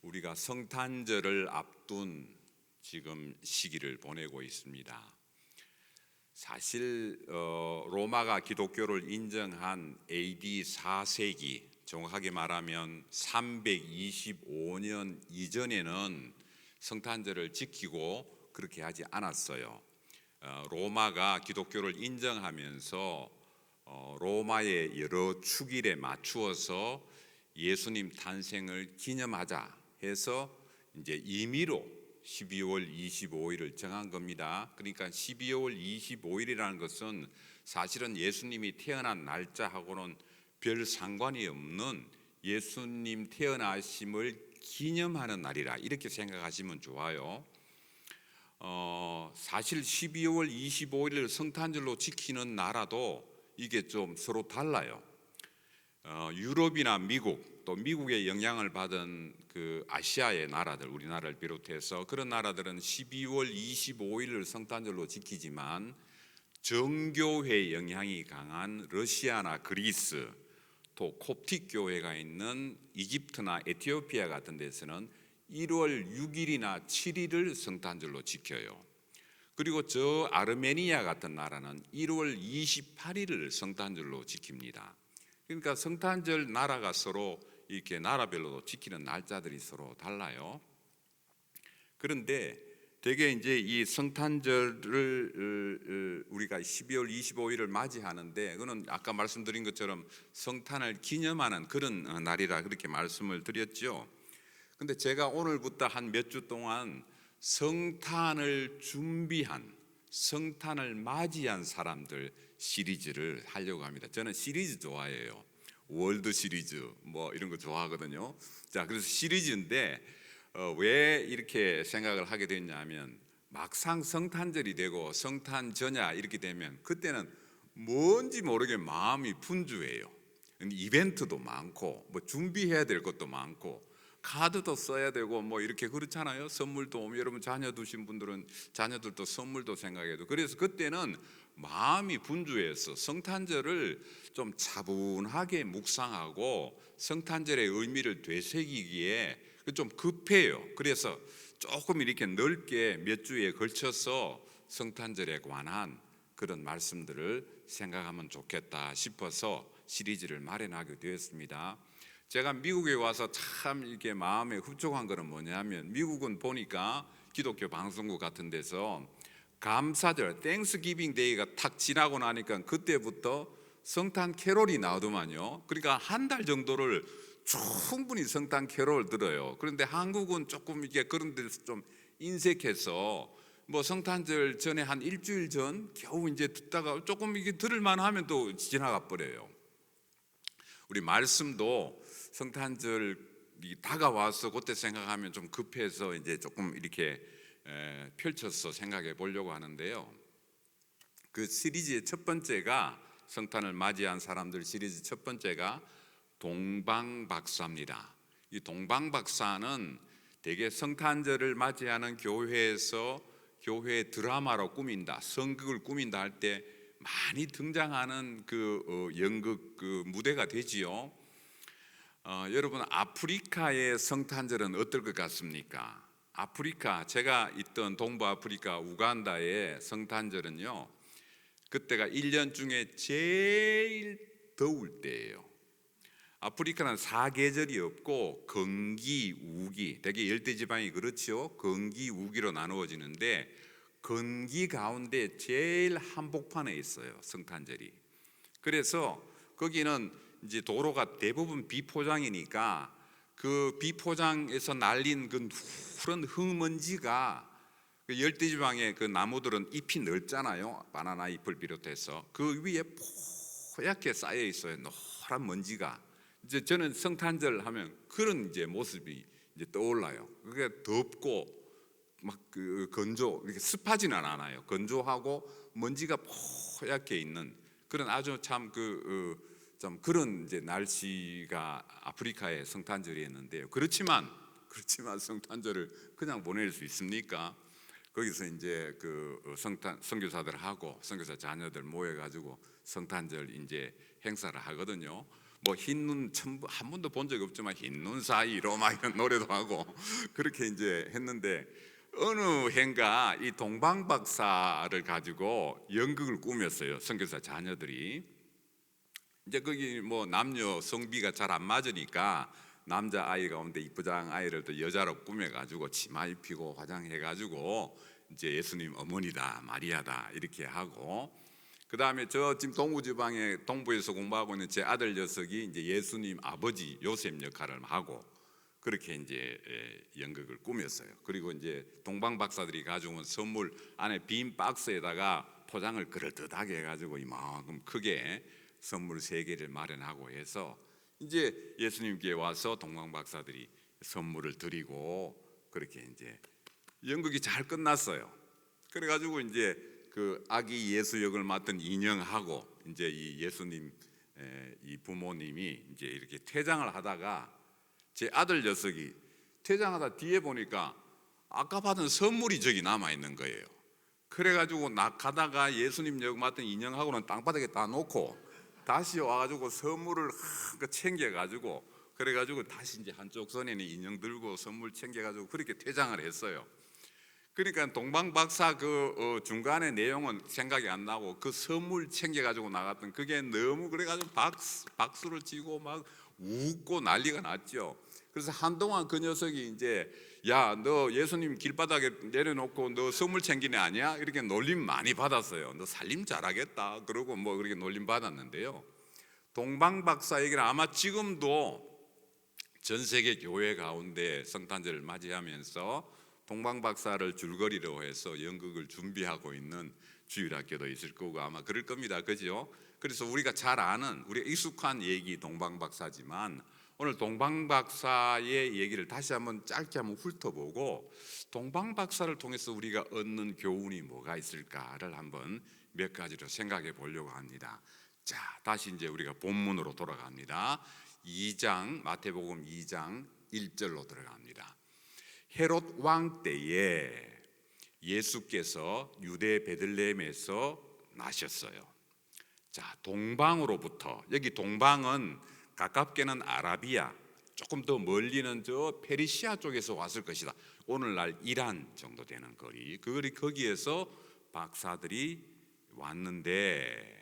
우리가 성탄절을 앞둔 지금 시기를 보내고 있습니다. 사실 로마가 기독교를 인정한 AD 4세기, 정확하게 말하면 325년 이전에는 성탄절을 지키고 그렇게 하지 않았어요. 로마가 기독교를 인정하면서 로마의 여러 축일에 맞추어서 예수님 탄생을 기념하자 해서 이제 임의로 12월 25일을 정한 겁니다. 그러니까 12월 25일이라는 것은 사실은 예수님이 태어난 날짜하고는 별 상관이 없는 예수님 태어나심을 기념하는 날이라 이렇게 생각하시면 좋아요. 사실 12월 25일을 성탄절로 지키는 나라도 이게 좀 서로 달라요. 유럽이나 미국, 또 미국의 영향을 받은 그 아시아의 나라들, 우리나라를 비롯해서 그런 나라들은 12월 25일을 성탄절로 지키지만 정교회 영향이 강한 러시아나 그리스, 또 콥틱 교회가 있는 이집트나 에티오피아 같은 데서는 1월 6일이나 7일을 성탄절로 지켜요. 그리고 저 아르메니아 같은 나라는 1월 28일을 성탄절로 지킵니다. 그러니까 성탄절 나라가 서로 이렇게 나라별로 지키는 날짜들이 서로 달라요. 그런데 대개 이제 이 성탄절을 우리가 12월 25일을 맞이하는데 그거는 아까 말씀드린 것처럼 성탄을 기념하는 그런 날이라 그렇게 말씀을 드렸죠. 근데 제가 오늘부터 한 몇 주 동안 성탄을 준비한, 성탄을 맞이한 사람들 시리즈를 하려고 합니다. 저는 시리즈 좋아해요. 월드 시리즈 뭐 이런 거 좋아하거든요. 자, 그래서 시리즈인데 왜 이렇게 생각을 하게 됐냐면 막상 성탄절이 되고 성탄 전야 이렇게 되면 그때는 뭔지 모르게 마음이 분주해요. 이벤트도 많고 뭐 준비해야 될 것도 많고 카드도 써야 되고 뭐 이렇게 그렇잖아요. 선물도 여러분 자녀 두신 분들은 자녀들도 선물도 생각해도 그래서 그때는 마음이 분주해서 성탄절을 좀 차분하게 묵상하고 성탄절의 의미를 되새기기에 좀 급해요. 그래서 조금 이렇게 넓게 몇 주에 걸쳐서 성탄절에 관한 그런 말씀들을 생각하면 좋겠다 싶어서 시리즈를 마련하게 되었습니다. 제가 미국에 와서 참 이렇게 마음에 흡족한 거는 뭐냐면 미국은 보니까 기독교 방송국 같은 데서 감사절, 땡스기빙 데이가 탁 지나고 나니까 그때부터 성탄 캐롤이 나오더만요. 그러니까 한 달 정도를 충분히 성탄 캐롤 들어요. 그런데 한국은 조금 이게 그런 데서 좀 인색해서 뭐 성탄절 전에 한 일주일 전 겨우 이제 듣다가 조금 이게 들을만 하면 또 지나가 버려요. 우리 말씀도 성탄절이 다가와서 그때 생각하면 좀 급해서 이제 조금 이렇게 펼쳐서 생각해 보려고 하는데요. 그 시리즈의 첫 번째가 성탄을 맞이한 사람들 시리즈 첫 번째가 동방박사입니다. 이 동방박사는 대개 성탄절을 맞이하는 교회에서 교회 드라마로 꾸민다, 성극을 꾸민다 할 때 많이 등장하는 그 연극 그 무대가 되지요. 여러분 아프리카의 성탄절은 어떨 것 같습니까? 아프리카, 제가 있던 동부 아프리카 우간다의 성탄절은요, 그때가 1년 중에 제일 더울 때예요. 아프리카는 사계절이 없고 건기, 우기, 되게 열대지방이 그렇죠. 건기, 우기로 나누어지는데 건기 가운데 제일 한복판에 있어요, 성탄절이. 그래서 거기는 이제 도로가 대부분 비포장이니까 그 비포장에서 날린 그 푸른 흙먼지가 그 열대지방의 그 나무들은 잎이 넓잖아요. 바나나 잎을 비롯해서 그 위에 포얗게 쌓여 있어요. 노란 먼지가. 이제 저는 성탄절 하면 그런 이제 모습이 이제 떠올라요. 그게 덥고 막 그 건조, 이렇게 습하지는 않아요. 건조하고 먼지가 포얗게 있는 그런 아주 참 좀 그런 이제 날씨가 아프리카의 성탄절이었는데요. 그렇지만 성탄절을 그냥 보낼 수 있습니까? 거기서 이제 그 선교사들하고 선교사 자녀들 모여가지고 성탄절 이제 행사를 하거든요. 뭐 흰눈 한 번도 본 적이 없지만 흰눈 사이로 막 이런 노래도 하고 그렇게 이제 했는데, 어느 해인가 이 동방박사를 가지고 연극을 꾸몄어요. 선교사 자녀들이. 이제 거기 뭐 남녀 성비가 잘 안 맞으니까 남자 아이 가운데 이쁘장 아이를 또 여자로 꾸며가지고 치마 입히고 화장해가지고 이제 예수님 어머니다 마리아다 이렇게 하고, 그 다음에 저 지금 동부지방에 동부에서 공부하고 있는 제 아들 녀석이 이제 예수님 아버지 요셉 역할을 하고 그렇게 이제 연극을 꾸몄어요. 그리고 이제 동방 박사들이 가져온 선물 안에 빈 박스에다가 포장을 그럴듯하게 해가지고 이만큼 크게 선물 3개를 마련하고 해서 이제 예수님께 와서 동방 박사들이 선물을 드리고 그렇게 이제 연극이 잘 끝났어요. 그래가지고 이제 그 아기 예수 역을 맡은 인형하고 이제 이 예수님 이 부모님이 이제 이렇게 퇴장을 하다가 제 아들 녀석이 퇴장하다 뒤에 보니까 아까 받은 선물이 저기 남아 있는 거예요. 그래가지고 가다가 예수님 역 맡은 인형하고는 땅바닥에 다 놓고 다시 와가지고 선물을 챙겨가지고, 그래가지고 다시 이제 한쪽 손에는 인형 들고 선물 챙겨가지고 그렇게 퇴장을 했어요. 그러니까 동방 박사 그 중간에 내용은 생각이 안 나고 그 선물 챙겨가지고 나갔던 그게 너무 그래가지고 박수를 치고 막 웃고 난리가 났죠. 그래서 한동안 그 녀석이 이제 야, 너 예수님 길바닥에 내려놓고 너 선물 챙기네 아니야? 이렇게 놀림 많이 받았어요. 너 살림 잘하겠다 그러고 뭐 그렇게 놀림 받았는데요, 동방 박사에게는 아마 지금도 전 세계 교회 가운데 성탄절을 맞이하면서 동방 박사를 줄거리로 해서 연극을 준비하고 있는 주일학교도 있을 거고 아마 그럴 겁니다. 그죠? 그래서 우리가 잘 아는, 우리가 익숙한 얘기 동방 박사지만 오늘 동방 박사의 얘기를 다시 한번 짧게 한번 훑어보고 동방 박사를 통해서 우리가 얻는 교훈이 뭐가 있을까를 한번 몇 가지로 생각해 보려고 합니다. 자, 다시 이제 우리가 본문으로 돌아갑니다. 2장, 마태복음 2장 1절로 들어갑니다. 헤롯 왕 때에 예수께서 유대 베들레헴에서 나셨어요. 자, 동방으로부터, 여기 동방은 가깝게는 아라비아, 조금 더 멀리는 저 페르시아 쪽에서 왔을 것이다. 오늘날 이란 정도 되는 거리, 거기에서 박사들이 왔는데,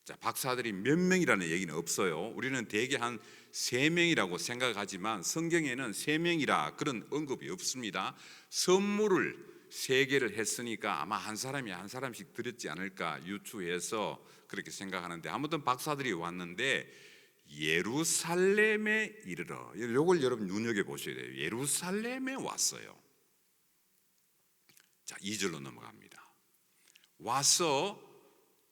자, 박사들이 몇 명이라는 얘기는 없어요. 우리는 대개 한 3명이라고 생각하지만 성경에는 3명이라 그런 언급이 없습니다. 선물을 3개를 했으니까 아마 한 사람이 한 사람씩 드렸지 않을까 유추해서 그렇게 생각하는데, 아무튼 박사들이 왔는데 예루살렘에 이르러, 이걸 여러분 눈여겨보셔야 돼요. 예루살렘에 왔어요. 자, 2절로 넘어갑니다. 와서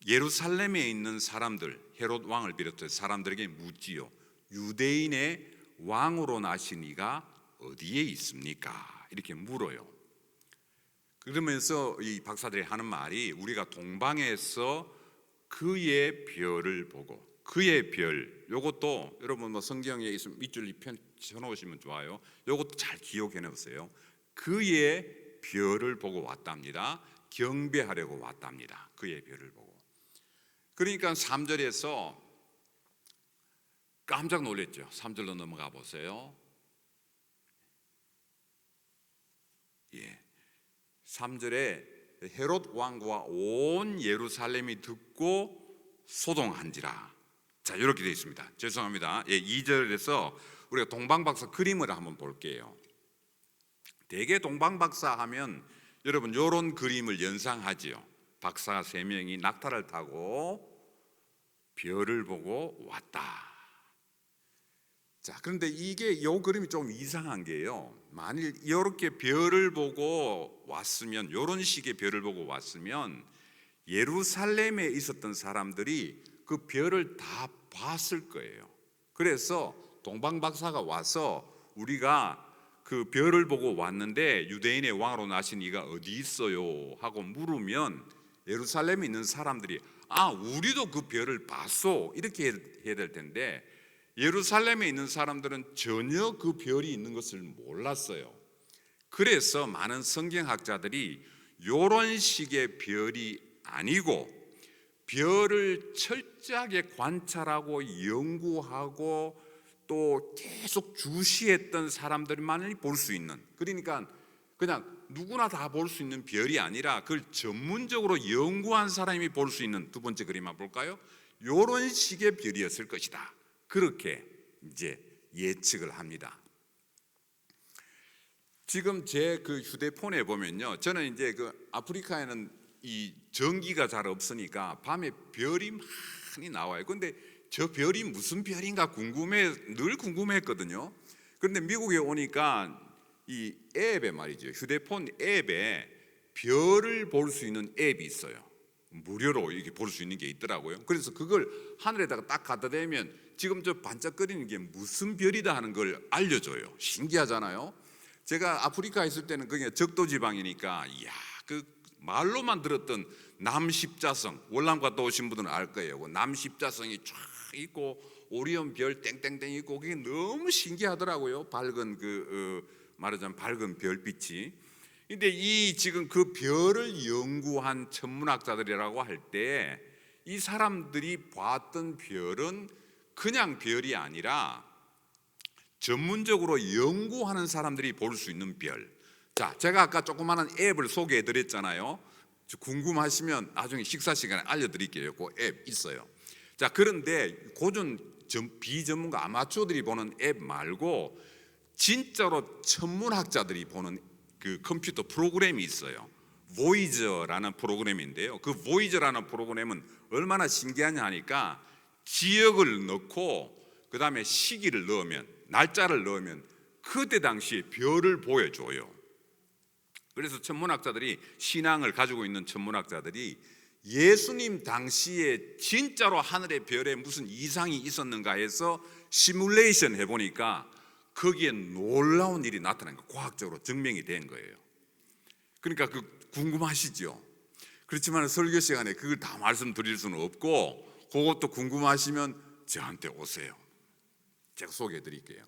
예루살렘에 있는 사람들, 헤롯 왕을 비롯해 사람들에게 묻지요. 유대인의 왕으로 나신 이가 어디에 있습니까? 이렇게 물어요. 그러면서 이 박사들이 하는 말이, 우리가 동방에서 그의 별을 보고, 그의 별, 요것도 여러분 뭐 성경에 있으면 밑줄 펴놓으시면 좋아요. 요것도 잘 기억해 놓으세요. 그의 별을 보고 왔답니다. 경배하려고 왔답니다. 그의 별을 보고. 그러니까 3절에서 깜짝 놀랐죠. 3절로 넘어가 보세요. 예, 3절에 헤롯 왕과 온 예루살렘이 듣고 소동한지라. 자, 이렇게 되어 있습니다. 죄송합니다. 예, 2절에서 우리가 동방박사 그림을 한번 볼게요. 대개 동방박사 하면 여러분 이런 그림을 연상하지요. 박사 3명이 낙타를 타고 별을 보고 왔다. 자, 그런데 이게 요 그림이 좀 이상한 게요, 만일 이렇게 별을 보고 왔으면, 이런 식의 별을 보고 왔으면 예루살렘에 있었던 사람들이 그 별을 다 봤을 거예요. 그래서 동방박사가 와서 우리가 그 별을 보고 왔는데 유대인의 왕으로 나신 이가 어디 있어요? 하고 물으면 예루살렘에 있는 사람들이 아, 우리도 그 별을 봤소, 이렇게 해야 될 텐데 예루살렘에 있는 사람들은 전혀 그 별이 있는 것을 몰랐어요. 그래서 많은 성경학자들이 이런 식의 별이 아니고 별을 철저하게 관찰하고 연구하고 또 계속 주시했던 사람들만이 볼 수 있는, 그러니까 그냥 누구나 다 볼 수 있는 별이 아니라 그걸 전문적으로 연구한 사람이 볼 수 있는, 두 번째 그림 한번 볼까요? 이런 식의 별이었을 것이다. 그렇게 이제 예측을 합니다. 지금 제 그 휴대폰에 보면요, 저는 이제 그 아프리카에는 이 전기가 잘 없으니까 밤에 별이 많이 나와요. 근데 저 별이 무슨 별인가 늘 궁금했거든요. 그런데 미국에 오니까 이 앱에 말이죠, 휴대폰 앱에 별을 볼 수 있는 앱이 있어요. 무료로 이렇게 볼 수 있는 게 있더라고요. 그래서 그걸 하늘에다가 딱 갖다 대면 지금 저 반짝거리는 게 무슨 별이다 하는 걸 알려줘요. 신기하잖아요. 제가 아프리카 있을 때는 그게 적도 지방이니까, 이야, 그 말로만 들었던 남십자성, 월남과 또 오신 분들은 알 거예요. 남십자성이 쫙 있고 오리온 별 땡땡땡 있고, 그게 너무 신기하더라고요. 밝은 말하자면 밝은 별빛이. 근데 이 지금 그 별을 연구한 천문학자들이라고 할 때 이 사람들이 봤던 별은 그냥 별이 아니라 전문적으로 연구하는 사람들이 볼 수 있는 별. 자, 제가 아까 조그마한 앱을 소개해 드렸잖아요. 궁금하시면 나중에 식사 시간에 알려드릴게요. 그 앱 있어요. 자, 그런데 고전 비전문가 아마추어들이 보는 앱 말고 진짜로 천문학자들이 보는 그 컴퓨터 프로그램이 있어요. 보이저라는 프로그램인데요. 그 보이저라는 프로그램은 얼마나 신기하냐 하니까 지역을 넣고 그 다음에 시기를 넣으면, 날짜를 넣으면 그때 당시에 별을 보여줘요. 그래서 천문학자들이, 신앙을 가지고 있는 천문학자들이 예수님 당시에 진짜로 하늘의 별에 무슨 이상이 있었는가 해서 시뮬레이션 해보니까 거기에 놀라운 일이 나타난 거, 과학적으로 증명이 된 거예요. 그러니까 그 궁금하시죠? 그렇지만 설교 시간에 그걸 다 말씀드릴 수는 없고, 그것도 궁금하시면 저한테 오세요. 제가 소개해 드릴게요.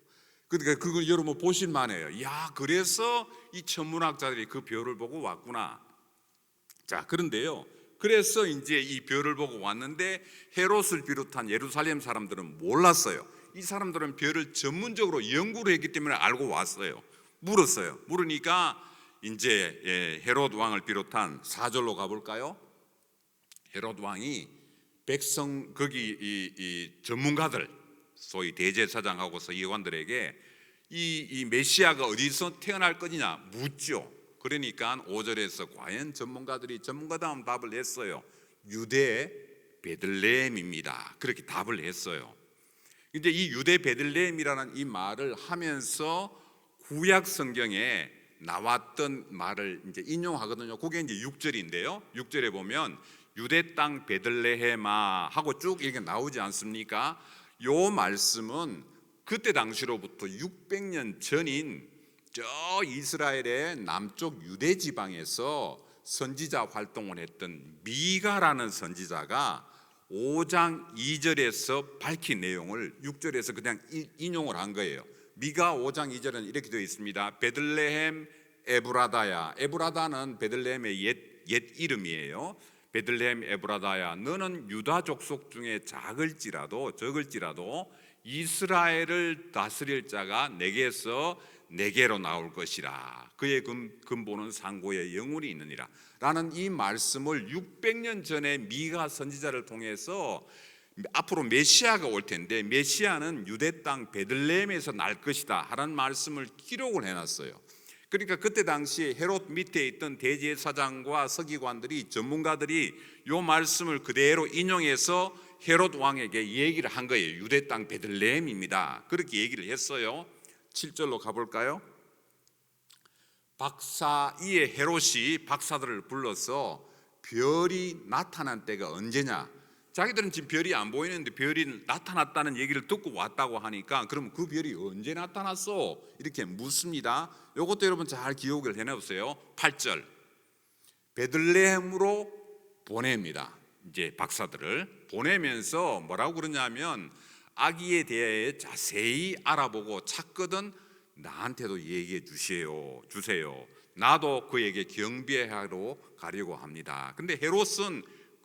그러니까 그걸 여러분 보실 만해요. 야, 그래서 이 천문학자들이 그 별을 보고 왔구나. 자, 그런데요, 그래서 이제 이 별을 보고 왔는데 헤롯을 비롯한 예루살렘 사람들은 몰랐어요. 이 사람들은 별을 전문적으로 연구를 했기 때문에 알고 왔어요. 물으니까 이제 헤롯 왕을 비롯한 4절로 가볼까요? 헤롯 왕이 백성, 거기 이 전문가들, 소위 대제사장하고 서기관들에게 이 메시아가 어디서 태어날 것이냐 묻죠. 그러니까 5절에서 과연 전문가다운 답을 했어요. 유대 베들레헴입니다. 그렇게 답을 했어요. 이제 이 유대 베들레헴이라는 이 말을 하면서 구약 성경에 나왔던 말을 이제 인용하거든요. 그게 이제 6절인데요. 6절에 보면 유대 땅 베들레헴아 하고 쭉 이렇게 나오지 않습니까? 요 말씀은 그때 당시로부터 600년 전인 저 이스라엘의 남쪽 유대 지방에서 선지자 활동을 했던 미가라는 선지자가 5장 2절에서 밝힌 내용을 6절에서 그냥 인용을 한 거예요. 미가 5장 2절은 이렇게 되어 있습니다. 베들레헴 에브라다야. 에브라다는 베들레헴의 옛 이름이에요. 베들레헴 에브라다야, 너는 유다 족속 중에 적을지라도 이스라엘을 다스릴 자가 내게서 내게로 나올 것이라. 그의 근본은 상고의 영혼이 있느니라 라는 이 말씀을 600년 전에 미가 선지자를 통해서 앞으로 메시아가 올 텐데 메시아는 유대 땅 베들레헴에서 날 것이다 하는 말씀을 기록을 해놨어요. 그러니까 그때 당시 헤롯 밑에 있던 대제사장과 서기관들이, 전문가들이 이 말씀을 그대로 인용해서 헤롯 왕에게 얘기를 한 거예요. 유대 땅 베들레헴입니다. 그렇게 얘기를 했어요. 7절로 가볼까요? 박사이의 헤롯이 박사들을 불러서 별이 나타난 때가 언제냐, 자기들은 지금 별이 안 보이는데 별이 나타났다는 얘기를 듣고 왔다고 하니까 그럼 그 별이 언제 나타났어? 이렇게 묻습니다. 이것도 여러분 잘 기억을 해놓으세요. 8절, 베들레헴으로 보냅니다. 이제 박사들을 보내면서 뭐라고 그러냐면 아기에 대해 자세히 알아보고 찾거든 나한테도 얘기해 주세요. 나도 그에게 경배하러 가려고 합니다. 근데 헤롯은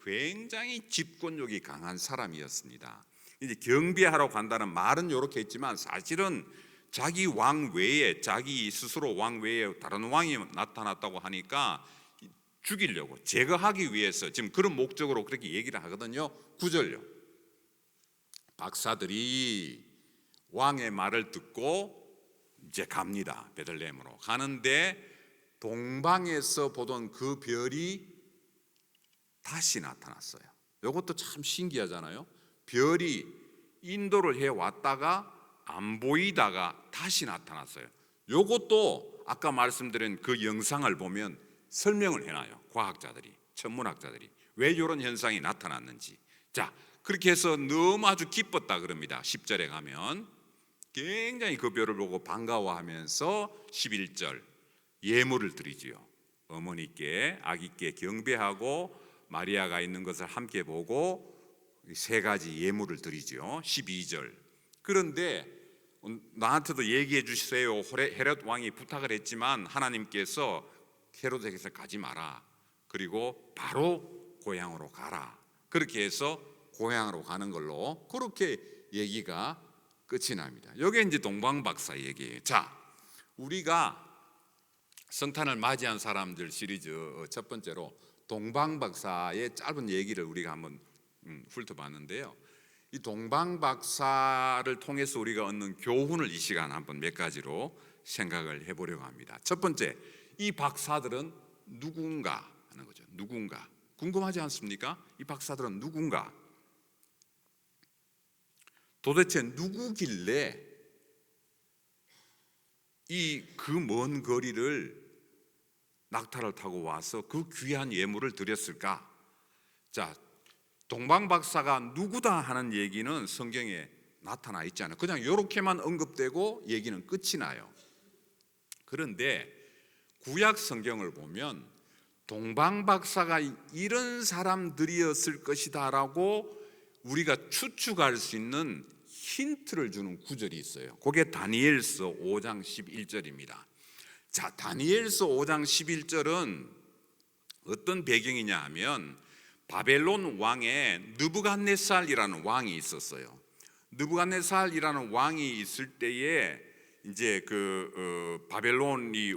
굉장히 집권욕이 강한 사람이었습니다. 이제 경비하러 간다는 말은 이렇게 했지만 사실은 자기 왕 외에, 자기 스스로 왕 외에 다른 왕이 나타났다고 하니까 죽이려고, 제거하기 위해서 지금 그런 목적으로 그렇게 얘기를 하거든요. 9절요. 박사들이 왕의 말을 듣고 이제 갑니다. 베들레헴으로 가는데 동방에서 보던 그 별이 다시 나타났어요. 이것도 참 신기하잖아요. 별이 인도를 해왔다가 안 보이다가 다시 나타났어요. 이것도 아까 말씀드린 그 영상을 보면 설명을 해놔요. 과학자들이, 천문학자들이 왜 이런 현상이 나타났는지. 자, 그렇게 해서 너무 아주 기뻤다 그럽니다. 10절에 가면 굉장히 그 별을 보고 반가워하면서 11절 예물을 드리지요. 어머니께, 아기께 경배하고 마리아가 있는 것을 함께 보고 세 가지 예물을 드리죠. 12절. 그런데 나한테도 얘기해 주세요. 헤롯 왕이 부탁을 했지만 하나님께서 헤롯에게서 가지 마라. 그리고 바로 고향으로 가라. 그렇게 해서 고향으로 가는 걸로 그렇게 얘기가 끝이 납니다. 이게 이제 동방박사 얘기예요. 자, 우리가 성탄을 맞이한 사람들 시리즈 첫 번째로 동방박사의 짧은 얘기를 우리가 한번 훑어봤는데요. 이 동방박사를 통해서 우리가 얻는 교훈을 이 시간 한번 몇 가지로 생각을 해보려고 합니다. 첫 번째, 이 박사들은 누군가 하는 거죠. 누군가. 궁금하지 않습니까? 이 박사들은 누군가. 도대체 누구길래 이 그 먼 거리를 낙타를 타고 와서 그 귀한 예물을 드렸을까? 자, 동방박사가 누구다 하는 얘기는 성경에 나타나 있지 않아요. 그냥 이렇게만 언급되고 얘기는 끝이 나요. 그런데 구약 성경을 보면 동방박사가 이런 사람들이었을 것이다 라고 우리가 추측할 수 있는 힌트를 주는 구절이 있어요. 그게 다니엘서 5장 11절입니다. 자, 다니엘서 5장 11절은 어떤 배경이냐 하면 바벨론 왕의 느부갓네살이라는 왕이 있었어요. 느부갓네살이라는 왕이 있을 때에 이제 바벨론이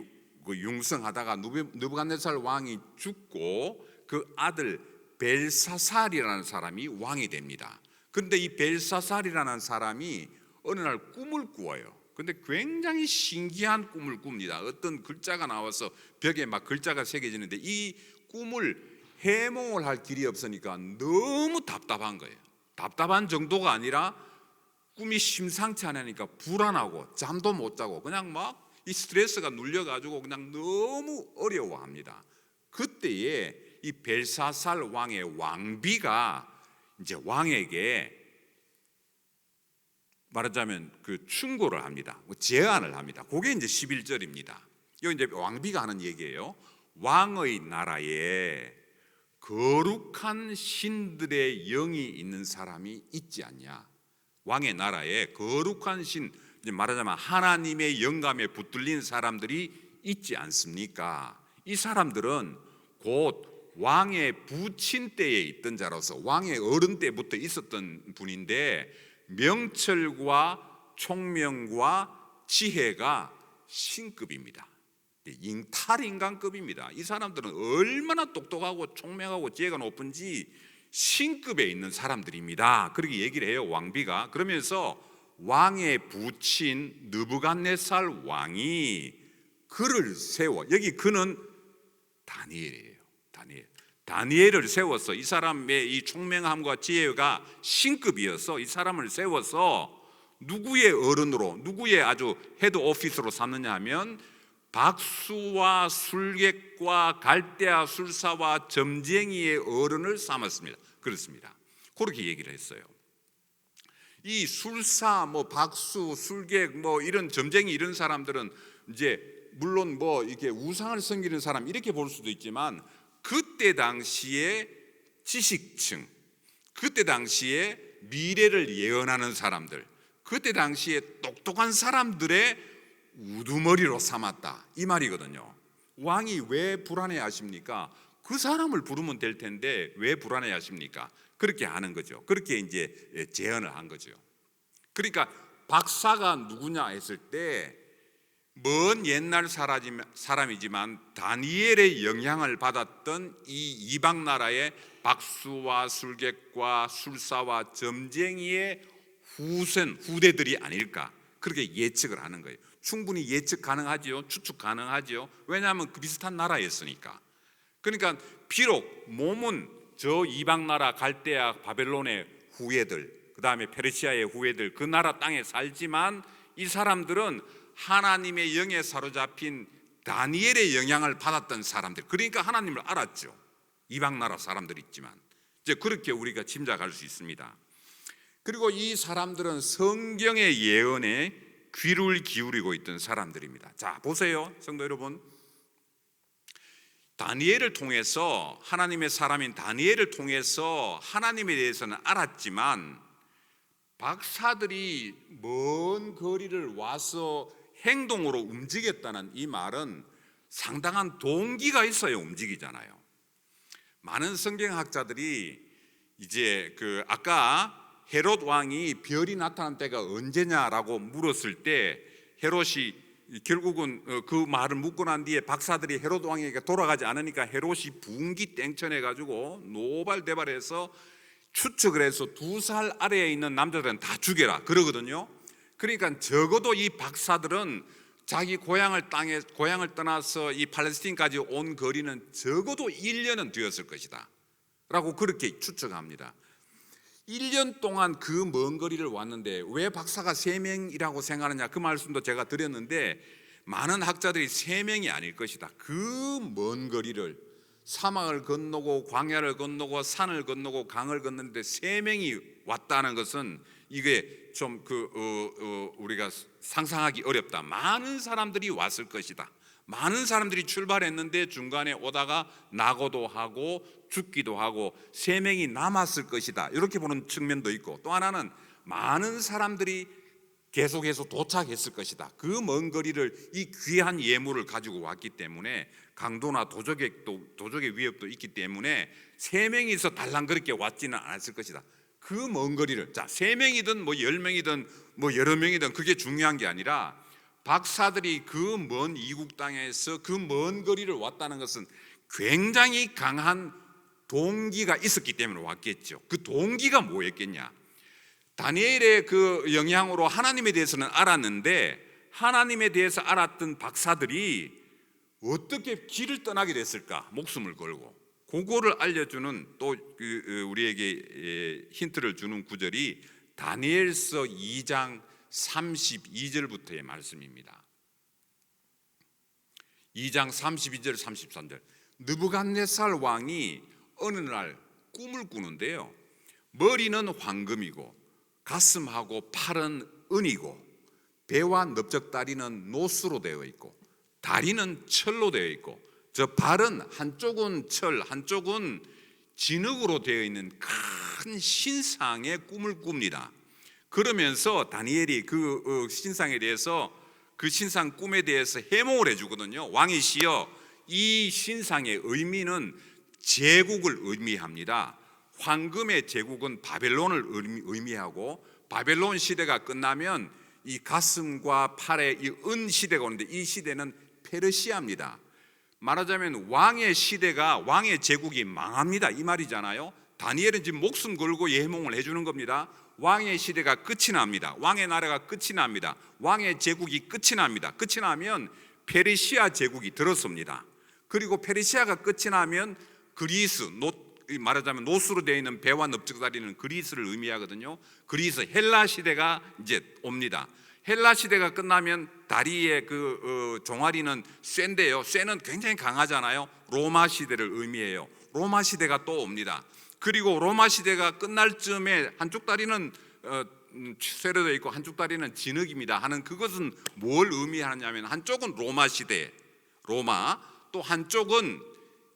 융성하다가 느부갓네살 왕이 죽고 그 아들 벨사살이라는 사람이 왕이 됩니다. 그런데 이 벨사살이라는 사람이 어느 날 꿈을 꾸어요. 근데 굉장히 신기한 꿈을 꿉니다. 어떤 글자가 나와서 벽에 막 글자가 새겨지는데 이 꿈을 해몽을 할 길이 없으니까 너무 답답한 거예요. 답답한 정도가 아니라 꿈이 심상치 않으니까 불안하고 잠도 못 자고 그냥 막 이 스트레스가 눌려가지고 그냥 너무 어려워합니다. 그때에 이 벨사살 왕의 왕비가 이제 왕에게 말하자면 그 충고를 합니다. 제안을 합니다. 그게 이제 11절입니다. 이거 이제 왕비가 하는 얘기예요. 왕의 나라에 거룩한 신들의 영이 있는 사람이 있지 않냐? 왕의 나라에 거룩한 신, 말하자면 하나님의 영감에 붙들린 사람들이 있지 않습니까? 이 사람들은 곧 왕의 부친 때에 있던 자로서 왕의 어른 때부터 있었던 분인데 명철과 총명과 지혜가 신급입니다. 탈인간급입니다. 이 사람들은 얼마나 똑똑하고 총명하고 지혜가 높은지 신급에 있는 사람들입니다. 그렇게 얘기를 해요, 왕비가. 그러면서 왕의 부친 느부갓네살 왕이 그를 세워, 여기 그는 다니엘이에요. 다니엘을 세워서 이 사람의 이 총명함과 지혜가 신급이어서 이 사람을 세워서 누구의 어른으로, 누구의 아주 헤드 오피스로 삼느냐 하면 박수와 술객과 갈대아 술사와 점쟁이의 어른을 삼았습니다. 그렇습니다. 그렇게 얘기를 했어요. 이 술사, 박수, 술객, 이런 점쟁이 이런 사람들은 이제 물론 이렇게 우상을 섬기는 사람 이렇게 볼 수도 있지만 그때 당시에 지식층, 그때 당시에 미래를 예언하는 사람들, 그때 당시에 똑똑한 사람들의 우두머리로 삼았다 이 말이거든요. 왕이 왜 불안해 하십니까? 그 사람을 부르면 될 텐데 왜 불안해 하십니까? 그렇게 하는 거죠. 그렇게 이제 제언을 한 거죠. 그러니까 박사가 누구냐 했을 때 먼 옛날 사람이지만 다니엘의 영향을 받았던 이 이방 나라의 박수와 술객과 술사와 점쟁이의 후대들이 아닐까, 그렇게 예측을 하는 거예요. 충분히 예측 가능하지요. 추측 가능하지요. 왜냐하면 그 비슷한 나라였으니까. 그러니까 비록 몸은 저 이방 나라 갈대아 바벨론의 후예들, 그 다음에 페르시아의 후예들, 그 나라 땅에 살지만 이 사람들은 하나님의 영에 사로잡힌 다니엘의 영향을 받았던 사람들, 그러니까 하나님을 알았죠. 이방 나라 사람들 있지만 이제 그렇게 우리가 짐작할 수 있습니다. 그리고 이 사람들은 성경의 예언에 귀를 기울이고 있던 사람들입니다. 자, 보세요, 성도 여러분. 다니엘을 통해서, 하나님의 사람인 다니엘을 통해서 하나님에 대해서는 알았지만 박사들이 먼 거리를 와서 행동으로 움직였다는 이 말은 상당한 동기가 있어야 움직이잖아요. 많은 성경학자들이 이제 아까 헤롯 왕이 별이 나타난 때가 언제냐라고 물었을 때 헤롯이 결국은 그 말을 묻고 난 뒤에 박사들이 헤롯 왕에게 돌아가지 않으니까 헤롯이 분기 땡천해 가지고 노발대발해서 추측을 해서 2살 아래에 있는 남자들은 다 죽여라 그러거든요. 그러니까 적어도 이 박사들은 자기 고향을 떠나서 이 팔레스틴까지 온 거리는 적어도 1년은 되었을 것이다 라고 그렇게 추측합니다. 1년 동안 그 먼 거리를 왔는데 왜 박사가 3명이라고 생각하느냐, 그 말씀도 제가 드렸는데 많은 학자들이 3명이 아닐 것이다. 그 먼 거리를 사막을 건너고 광야를 건너고 산을 건너고 강을 건너는데 3명이 왔다는 것은 이게 좀 우리가 상상하기 어렵다. 많은 사람들이 왔을 것이다. 많은 사람들이 출발했는데 중간에 오다가 낙오도 하고 죽기도 하고 3명이 남았을 것이다, 이렇게 보는 측면도 있고, 또 하나는 많은 사람들이 계속해서 도착했을 것이다. 그 먼 거리를 이 귀한 예물을 가지고 왔기 때문에 강도나 도적의 위협도 있기 때문에 3명이서 달랑 그렇게 왔지는 않았을 것이다. 그 먼 거리를, 자, 3명이든 뭐 10명이든 뭐 여러 명이든 그게 중요한 게 아니라 박사들이 그 먼 이국 땅에서 그 먼 거리를 왔다는 것은 굉장히 강한 동기가 있었기 때문에 왔겠죠. 그 동기가 뭐였겠냐? 다니엘의 그 영향으로 하나님에 대해서는 알았는데 하나님에 대해서 알았던 박사들이 어떻게 길을 떠나게 됐을까? 목숨을 걸고. 그거를 알려주는, 또 우리에게 힌트를 주는 구절이 다니엘서 2장 32절부터의 말씀입니다. 2장 32절 33절. 느부갓네살 왕이 어느 날 꿈을 꾸는데요, 머리는 황금이고 가슴하고 팔은 은이고 배와 넓적다리는 노수로 되어 있고 다리는 철로 되어 있고 저 발은 한쪽은 철 한쪽은 진흙으로 되어 있는 큰 신상의 꿈을 꿉니다. 그러면서 다니엘이 그 신상에 대해서, 그 신상 꿈에 대해서 해몽을 해주거든요. 왕이시여, 이 신상의 의미는 제국을 의미합니다. 황금의 제국은 바벨론을 의미하고 바벨론 시대가 끝나면 이 가슴과 팔에 이 은 시대가 오는데 이 시대는 페르시아입니다. 말하자면 왕의 시대가, 왕의 제국이 망합니다 이 말이잖아요. 다니엘은 지금 목숨 걸고 예몽을 해주는 겁니다. 왕의 시대가 끝이 납니다. 왕의 나라가 끝이 납니다. 왕의 제국이 끝이 납니다. 끝이 나면 페르시아 제국이 들어섭니다. 그리고 페르시아가 끝이 나면 그리스, 말하자면 노수로 되어 있는 배와 넓적다리는 그리스를 의미하거든요. 그리스 헬라 시대가 이제 옵니다. 헬라 시대가 끝나면 다리의 종아리는 쇠인데요, 쇠는 굉장히 강하잖아요. 로마 시대를 의미해요. 로마 시대가 또 옵니다. 그리고 로마 시대가 끝날 즈음에 한쪽 다리는 쇠로 되어 있고 한쪽 다리는 진흙입니다 하는, 그것은 뭘 의미하냐면 한쪽은 로마 시대, 로마, 또 한쪽은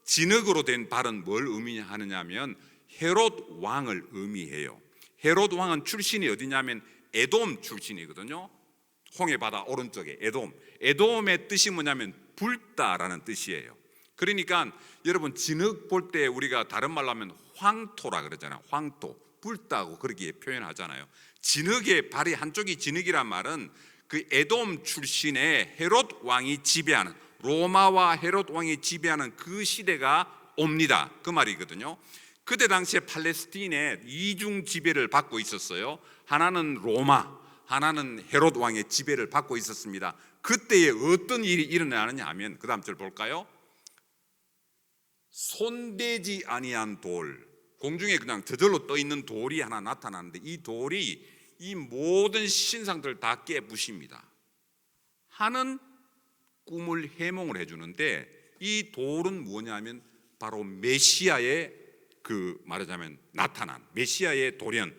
진흙으로 된 발은 뭘 의미하느냐면 헤롯 왕을 의미해요. 헤롯 왕은 출신이 어디냐면 에돔 출신이거든요. 홍해 바다 오른쪽에 에돔. 에돔의 뜻이 뭐냐면 붉다라는 뜻이에요. 그러니까 여러분 진흙 볼 때 우리가 다른 말로 하면 황토라 그러잖아요. 황토, 붉다고 그렇게 표현하잖아요. 진흙의 발이 한쪽이 진흙이란 말은 그 에돔 출신의 헤롯 왕이 지배하는, 로마와 헤롯 왕이 지배하는 그 시대가 옵니다, 그 말이거든요. 그때 당시에 팔레스틴에 이중 지배를 받고 있었어요. 하나는 로마, 하나는 헤롯 왕의 지배를 받고 있었습니다. 그때에 어떤 일이 일어나느냐 하면 그 다음 절 볼까요? 손대지 아니한 돌, 공중에 그냥 저절로 떠 있는 돌이 하나 나타나는데 이 돌이 이 모든 신상들을 다 깨부십니다. 하는 꿈을 해몽을 해주는데 이 돌은 뭐냐면 바로 메시아의 말하자면 나타난 메시아의 돌연,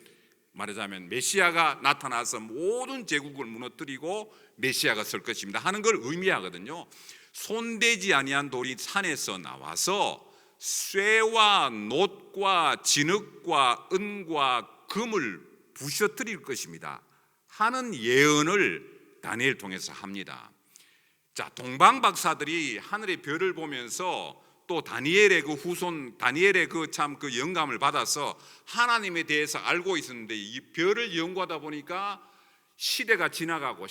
말하자면 메시아가 나타나서 모든 제국을 무너뜨리고 메시아가 설 것입니다 하는 걸 의미하거든요. 손대지 아니한 돌이 산에서 나와서 쇠와 놋과 진흙과 은과 금을 부셔뜨릴 것입니다 하는 예언을 다니엘 통해서 합니다. 자, 동방 박사들이 하늘의 별을 보면서 또 다니엘의 그 후손 다니엘의 그 영감을 받아서 하나님에 대해서 알고 있었는데 이 별을 연구하다 보니까 시대가 지나가고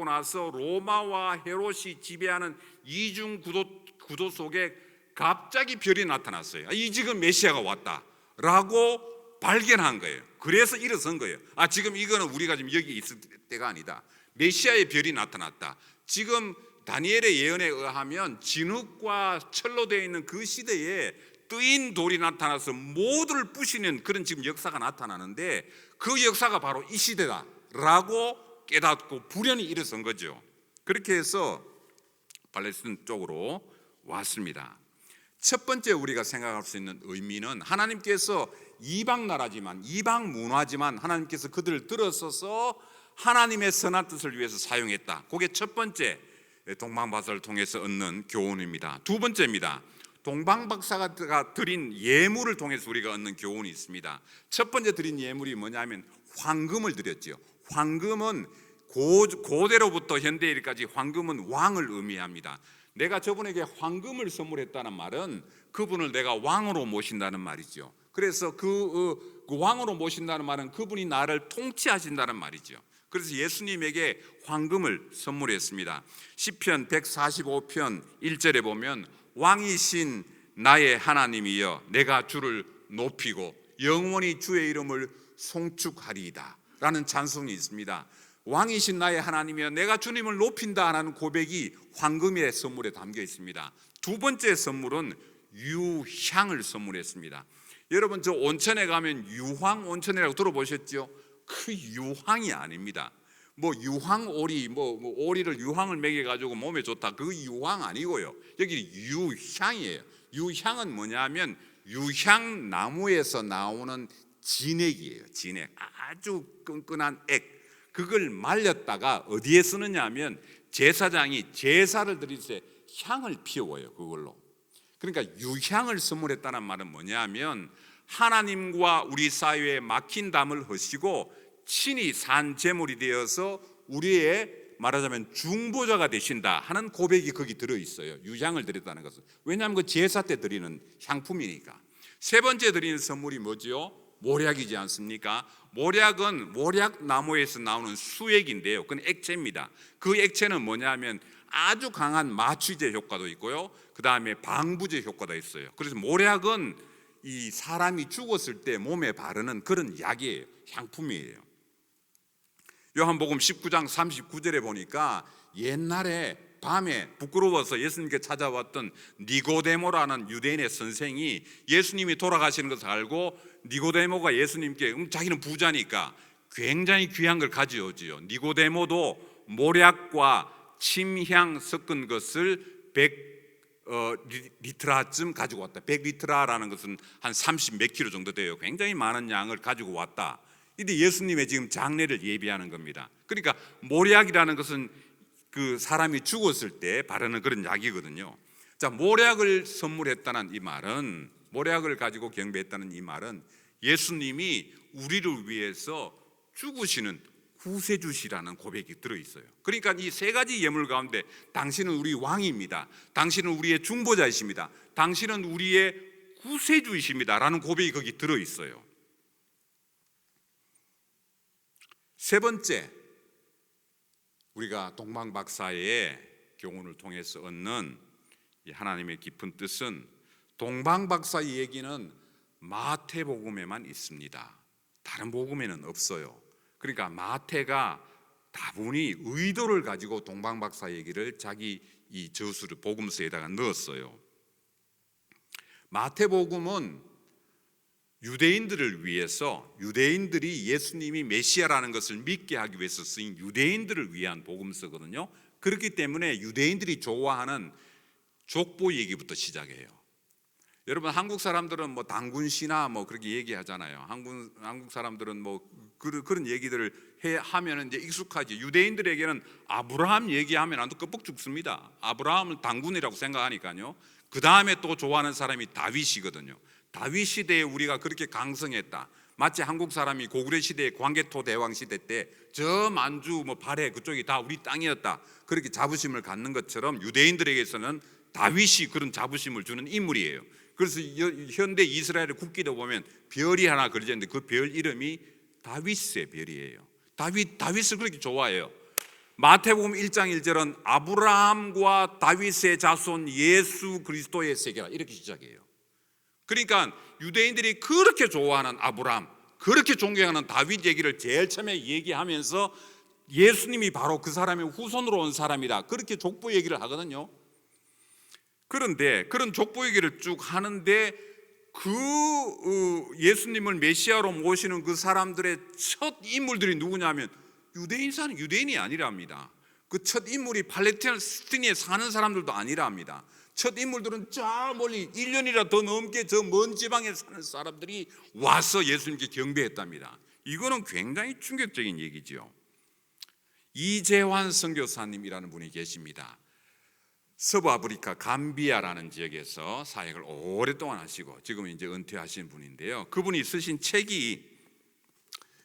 나서 로마와 헤롯이 지배하는 이중 구도 속에 갑자기 별이 나타났어요. 이 지금 메시아가 왔다라고 발견한 거예요. 그래서 일어선 거예요. 지금 이거는 우리가 지금 여기 있을 때가 아니다. 메시아의 별이 나타났다. 지금 다니엘의 예언에 의하면 진흙과 철로 되어 있는 그 시대에 뜨인 돌이 나타나서 모두를 부시는 그런 지금 역사가 나타나는데 그 역사가 바로 이 시대다라고 깨닫고 불현이 일어선 거죠. 그렇게 해서 팔레스틴 쪽으로 왔습니다. 첫 번째 우리가 생각할 수 있는 의미는 하나님께서 이방 나라지만 이방 문화지만 하나님께서 그들을 들어서서 하나님의 선한 뜻을 위해서 사용했다. 그게 첫 번째 동방박사를 통해서 얻는 교훈입니다. 두 번째입니다. 동방박사가 드린 예물을 통해서 우리가 얻는 교훈이 있습니다. 첫 번째 드린 예물이 뭐냐면 황금을 드렸죠. 황금은 고대로부터 현대일까지 황금은 왕을 의미합니다. 내가 저분에게 황금을 선물했다는 말은 그분을 내가 왕으로 모신다는 말이죠. 그래서 그 왕으로 모신다는 말은 그분이 나를 통치하신다는 말이죠. 그래서 예수님에게 황금을 선물했습니다. 시편 145편 1절에 보면 왕이신 나의 하나님이여 내가 주를 높이고 영원히 주의 이름을 송축하리이다 라는 찬송이 있습니다. 왕이신 나의 하나님이여 내가 주님을 높인다라는 고백이 황금의 선물에 담겨 있습니다. 두 번째 선물은 유향을 선물했습니다. 여러분 저 온천에 가면 유황 온천이라고 들어보셨죠? 그 유황이 아닙니다. 뭐 유황오리, 오리를 유황을 먹여 가지고 몸에 좋다, 그 유황 아니고요. 여기 유향이에요. 유향은 뭐냐면 유향나무에서 나오는 진액이에요. 진액, 아주 끈끈한 액. 그걸 말렸다가 어디에 쓰느냐 하면 제사장이 제사를 드릴 때 향을 피워요. 그걸로. 그러니까 유향을 선물했다는 말은 뭐냐면 하나님과 우리 사이에 막힌 담을 허시고 친히 산 제물이 되어서 우리의 말하자면 중보자가 되신다 하는 고백이 거기 들어있어요. 유향을 드렸다는 것은. 왜냐하면 그 제사 때 드리는 향품이니까. 세 번째 드리는 선물이 뭐지요? 모략이지 않습니까? 모략은 모략나무에서 나오는 수액인데요. 그건 액체입니다. 그 액체는 뭐냐면 아주 강한 마취제 효과도 있고요. 그 다음에 방부제 효과도 있어요. 그래서 모략은 이 사람이 죽었을 때 몸에 바르는 그런 약이에요. 향품이에요. 요한복음 19장 39절에 보니까 옛날에 밤에 부끄러워서 예수님께 찾아왔던 니고데모라는 유대인의 선생이 예수님이 돌아가시는 것을 알고 니고데모가 예수님께 자기는 부자니까 굉장히 귀한 걸 가져오지요. 니고데모도 모략과 침향 섞은 것을 100리트라쯤 가지고 왔다. 100리트라라는 것은 한 30 몇 킬로 정도 돼요. 굉장히 많은 양을 가지고 왔다. 근데 예수님의 지금 장례를 예비하는 겁니다. 그러니까 모략이라는 것은 그 사람이 죽었을 때 바르는 그런 약이거든요. 자, 모략을 선물했다는 이 말은, 모략을 가지고 경배했다는 이 말은 예수님이 우리를 위해서 죽으시는 구세주시라는 고백이 들어있어요. 그러니까 이 세 가지 예물 가운데 당신은 우리 왕입니다, 당신은 우리의 중보자이십니다, 당신은 우리의 구세주이십니다 라는 고백이 거기 들어있어요. 세 번째, 우리가 동방박사의 교훈을 통해서 얻는 하나님의 깊은 뜻은, 동방박사 이 얘기는 마태복음에만 있습니다. 다른 복음에는 없어요. 그러니까 마태가 다분히 의도를 가지고 동방박사 얘기를 자기 이 저수를 복음서에다가 넣었어요. 마태복음은 유대인들을 위해서, 유대인들이 예수님이 메시아라는 것을 믿게 하기 위해서 쓰인 유대인들을 위한 복음서거든요. 그렇기 때문에 유대인들이 좋아하는 족보 얘기부터 시작해요. 여러분, 한국 사람들은 뭐 당군 신화 뭐 그렇게 얘기하잖아요. 한국 사람들은 뭐 그런 얘기들을 하면은 이제 익숙하지. 유대인들에게는 아브라함 얘기하면 안 돼, 껍벅 죽습니다. 아브라함을 당군이라고 생각하니까요. 그 다음에 또 좋아하는 사람이 다윗이거든요. 다윗 시대에 우리가 그렇게 강성했다. 마치 한국 사람이 고구려 시대의 광개토 대왕 시대 때 저 만주 뭐 발해 그쪽이 다 우리 땅이었다, 그렇게 자부심을 갖는 것처럼 유대인들에게서는 다윗이 그런 자부심을 주는 인물이에요. 그래서 현대 이스라엘의 국기도 보면 별이 하나 그려져 있는데 그 별 이름이 다윗의 별이에요. 다윗을 그렇게 좋아해요. 마태복음 1장 1절은 아브라함과 다윗의 자손 예수 그리스도의 세계라, 이렇게 시작해요. 그러니까 유대인들이 그렇게 좋아하는 아브라함, 그렇게 존경하는 다윗 얘기를 제일 처음에 얘기하면서 예수님이 바로 그 사람의 후손으로 온 사람이다, 그렇게 족보 얘기를 하거든요. 그런데 그런 족보 얘기를 쭉 하는데 예수님을 메시아로 모시는 그 사람들의 첫 인물들이 누구냐면 유대인이 아니랍니다. 그 첫 인물이 팔레스타인에 사는 사람들도 아니랍니다. 첫 인물들은 저 멀리 1년이라 더 넘게 저 먼 지방에 사는 사람들이 와서 예수님께 경배했답니다. 이거는 굉장히 충격적인 얘기죠. 이재환 선교사님이라는 분이 계십니다. 서부 아프리카 감비아라는 지역에서 사역을 오랫동안 하시고 지금은 이제 은퇴하신 분인데요. 그분이 쓰신 책이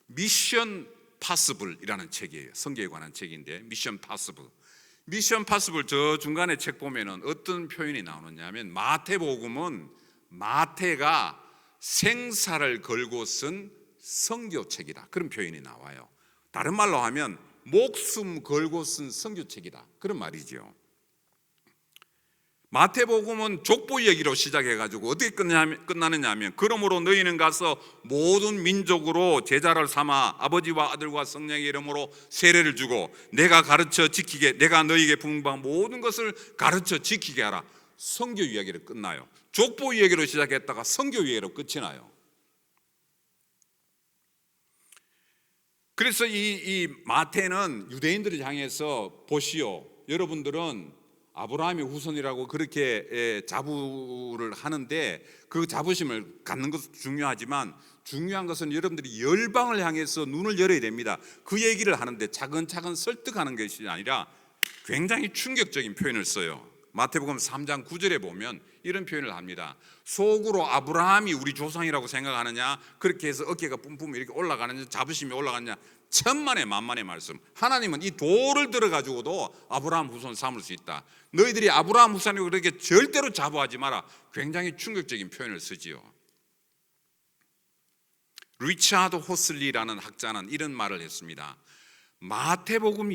미션 파서블이라는 책이에요. 성경에 관한 책인데, 미션 파서블 저 중간에 책 보면은 어떤 표현이 나오느냐면, 마태복음은 마태가 생사를 걸고 쓴 선교책이다, 그런 표현이 나와요. 다른 말로 하면 목숨 걸고 쓴 선교책이다, 그런 말이죠. 마태복음은 족보 이야기로 시작해가지고 어떻게 끝나느냐 하면, 그러므로 너희는 가서 모든 민족으로 제자를 삼아 아버지와 아들과 성령의 이름으로 세례를 주고 내가 너희에게 분부한 모든 것을 가르쳐 지키게 하라. 선교 이야기를 끝나요. 족보 이야기로 시작했다가 선교 이야기로 끝이 나요. 그래서 이 마태는 유대인들을 향해서, 보시오, 여러분들은 아브라함의 후손이라고 그렇게 자부를 하는데 그 자부심을 갖는 것도 중요하지만 중요한 것은 여러분들이 열방을 향해서 눈을 열어야 됩니다. 그 얘기를 하는데 차근차근 설득하는 것이 아니라 굉장히 충격적인 표현을 써요. 마태복음 3장 9절에 보면 이런 표현을 합니다. 속으로 아브라함이 우리 조상이라고 생각하느냐, 그렇게 해서 어깨가 뿜뿜 이렇게 올라가느냐, 자부심이 올라가느냐, 천만의 만만의 말씀. 하나님은 이 돌을 들어가지고도 아브라함 후손 삼을 수 있다. 너희들이 아브라함 후손이고 그렇게 절대로 자부하지 마라. 굉장히 충격적인 표현을 쓰지요. 리차드 호슬리라는 학자는 이런 말을 했습니다. 마태복음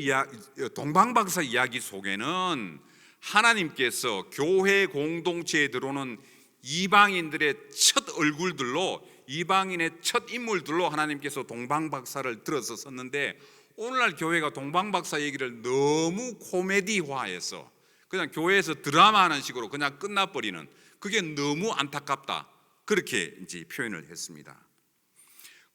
동방박사 이야기 속에는 하나님께서 교회 공동체에 들어오는 이방인들의 첫 얼굴들로, 이방인의 첫 인물들로 하나님께서 동방박사를 들어서 썼는데, 오늘날 교회가 동방박사 얘기를 너무 코미디화해서 그냥 교회에서 드라마하는 식으로 그냥 끝나버리는, 그게 너무 안타깝다, 그렇게 이제 표현을 했습니다.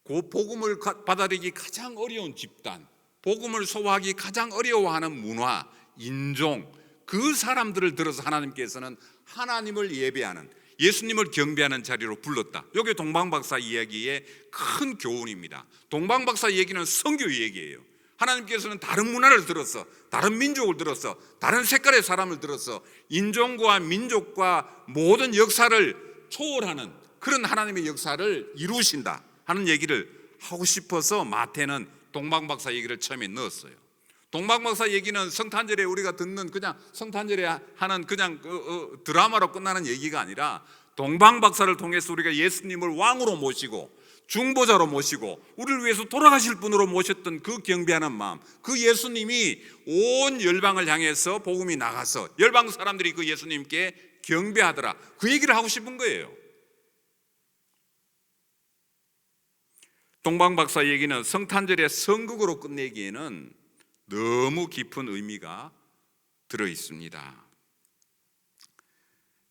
그 복음을 받아들이기 가장 어려운 집단, 복음을 소화하기 가장 어려워하는 문화, 인종, 그 사람들을 들어서 하나님께서는 하나님을 예배하는, 예수님을 경배하는 자리로 불렀다. 이게 동방박사 이야기의 큰 교훈입니다. 동방박사 얘기는 선교 얘기예요. 하나님께서는 다른 문화를 들어서, 다른 민족을 들어서, 다른 색깔의 사람을 들어서 인종과 민족과 모든 역사를 초월하는 그런 하나님의 역사를 이루신다 하는 얘기를 하고 싶어서 마태는 동방박사 얘기를 처음에 넣었어요. 동방박사 얘기는 성탄절에 우리가 듣는 그냥 성탄절에 하는 그냥 드라마로 끝나는 얘기가 아니라 동방박사를 통해서 우리가 예수님을 왕으로 모시고 중보자로 모시고 우리를 위해서 돌아가실 분으로 모셨던 그 경배하는 마음, 그 예수님이 온 열방을 향해서 복음이 나가서 열방 사람들이 그 예수님께 경배하더라, 그 얘기를 하고 싶은 거예요. 동방박사 얘기는 성탄절에 성극으로 끝내기에는 너무 깊은 의미가 들어 있습니다.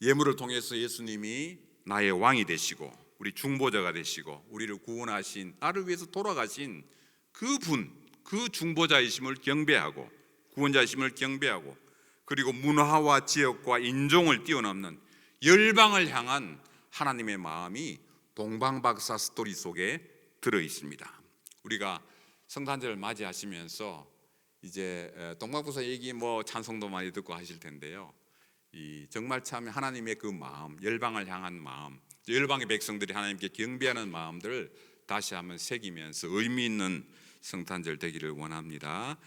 예물을 통해서 예수님이 나의 왕이 되시고 우리 중보자가 되시고 우리를 구원하신, 나를 위해서 돌아가신 그분, 그 중보자이심을 경배하고 구원자이심을 경배하고, 그리고 문화와 지역과 인종을 뛰어넘는 열방을 향한 하나님의 마음이 동방박사 스토리 속에 들어 있습니다. 우리가 성탄절을 맞이하시면서 이제 동방박사 얘기 찬송도 많이 듣고 하실 텐데요. 정말 참 하나님의 그 마음, 열방을 향한 마음, 열방의 백성들이 하나님께 경배하는 마음들을 다시 한번 새기면서 의미 있는 성탄절 되기를 원합니다.